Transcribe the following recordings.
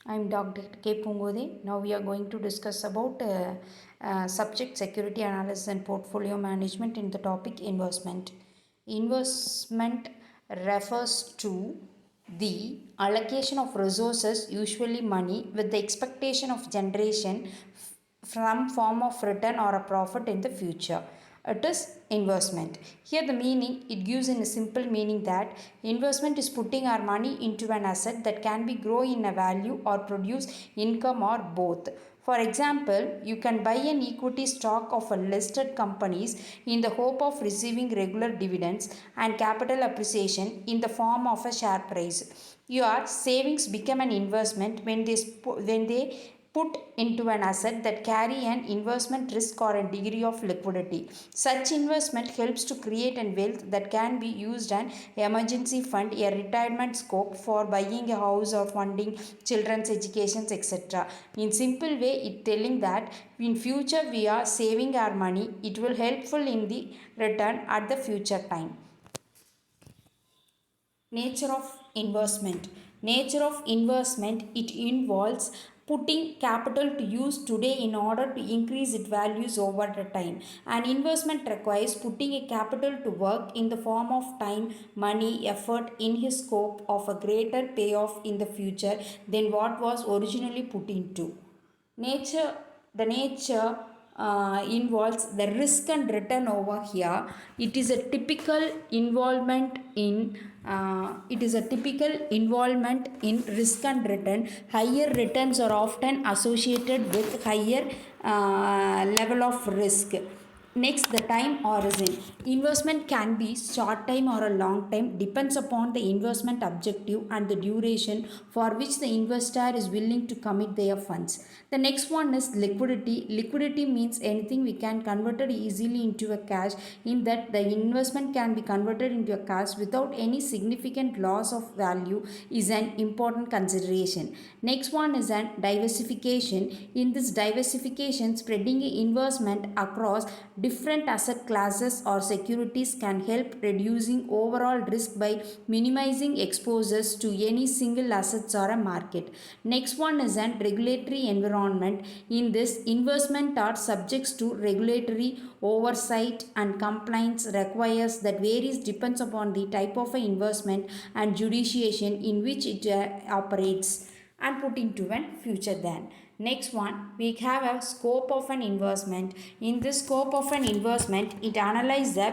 I'm Dr.K.Poongothai. Now we are going to discuss about subject security analysis and portfolio management in the topic investment. Investment refers to the allocation of resources, usually money, with the expectation of generation from form of return or a profit in the future. It is investment. Here the meaning it gives in a simple meaning that investment is putting our money into an asset that can be grow in a value or produce income or both. For example, you can buy an equity stock of a listed companies in the hope of receiving regular dividends and capital appreciation in the form of a share price. Your savings become an investment when they put into an asset that carry an investment risk or a degree of liquidity. Such investment helps to create a wealth that can be used an emergency fund, a retirement scope for buying a house or funding children's educations, etc. In simple way, it telling that in future we are saving our money, it will helpful in the return at the future time. Nature of investment. Nature of investment, it involves putting capital to use today in order to increase its values over the time. An investment requires putting a capital to work in the form of time, money, effort in his scope of a greater payoff in the future than what was originally put into. The nature involves the risk and return over here. It is a typical involvement in risk and return. Higher returns are often associated with higher level of risk. Next, the time horizon. Investment can be short time or a long time, depends upon the investment objective and the duration for which the investor is willing to commit their funds. The next one is liquidity. Liquidity means anything we can convert it easily into a cash, in that the investment can be converted into a cash without any significant loss of value is an important consideration. Next one is an diversification. In this diversification, spreading investment across different asset classes or securities can help reducing overall risk by minimizing exposures to any single assets or a market. Next one is an regulatory environment. In this, investment are subjects to regulatory oversight and compliance requires that varies depends upon the type of investment and jurisdiction in which it operates and put into a future then. Next one, we have a scope of an investment. In this scope of an investment, it analyzes the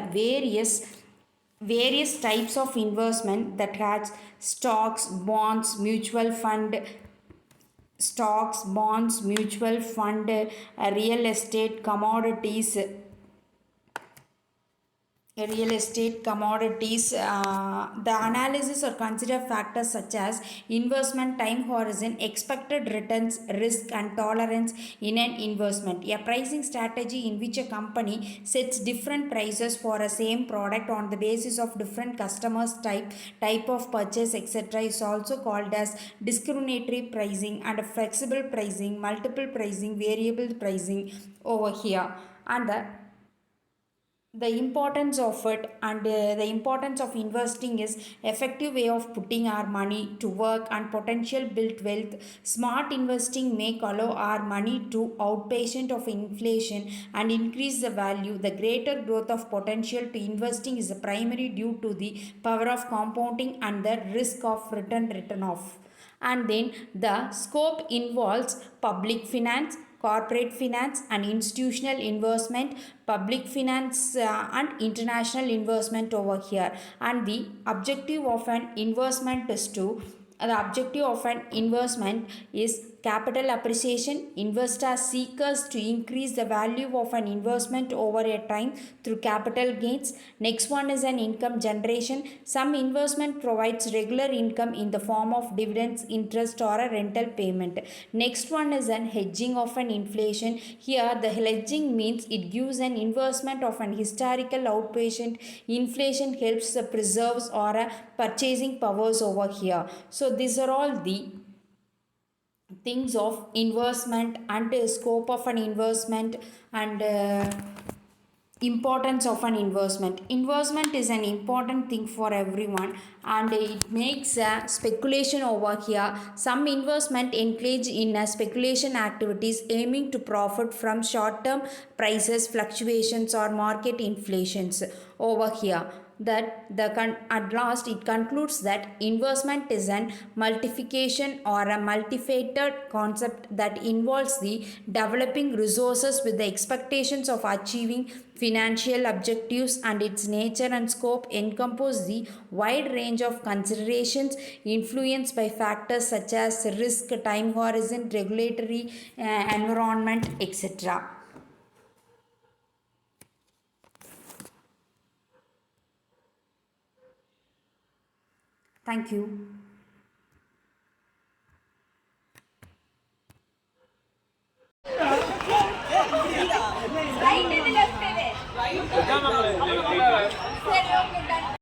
various types of investment that has stocks, bonds, mutual fund, real estate, commodities. The analysis or consider factors such as investment time horizon, expected returns, risk and tolerance in an investment. A pricing strategy in which a company sets different prices for a same product on the basis of different customers type of purchase, etc., is also called as discriminatory pricing and flexible pricing, multiple pricing, variable pricing over here. And the importance of it and the importance of investing is effective way of putting our money to work and potential built wealth. Smart investing make allow our money to outpatient of inflation and increase the value. The greater growth of potential to investing is a primary due to the power of compounding and the risk of return off. And then the scope involves public finance, corporate finance and institutional investment, public finance and international investment over here. And the objective of an investment is to the objective of an investment is capital appreciation. Investors seek us to increase the value of an investment over a time through capital gains. Next one is an income generation. Some investment provides regular income in the form of dividends, interest or a rental payment. Next one is an hedging of an inflation. Here the hedging means it gives an investment of an historical outpatient. Inflation helps the preserves or purchasing powers over here. So these are all the things of investment and scope of an investment and Importance of an investment is an important thing for everyone, and it makes a speculation over here. Some investment engage in a speculation activities aiming to profit from short term prices fluctuations or market inflations over here. That at last it concludes that investment is an multiplication or a multifaceted concept that involves the developing resources with the expectations of achieving financial objectives, and its nature and scope encompass the wide range of considerations influenced by factors such as risk, time horizon, regulatory environment, etc. Thank you.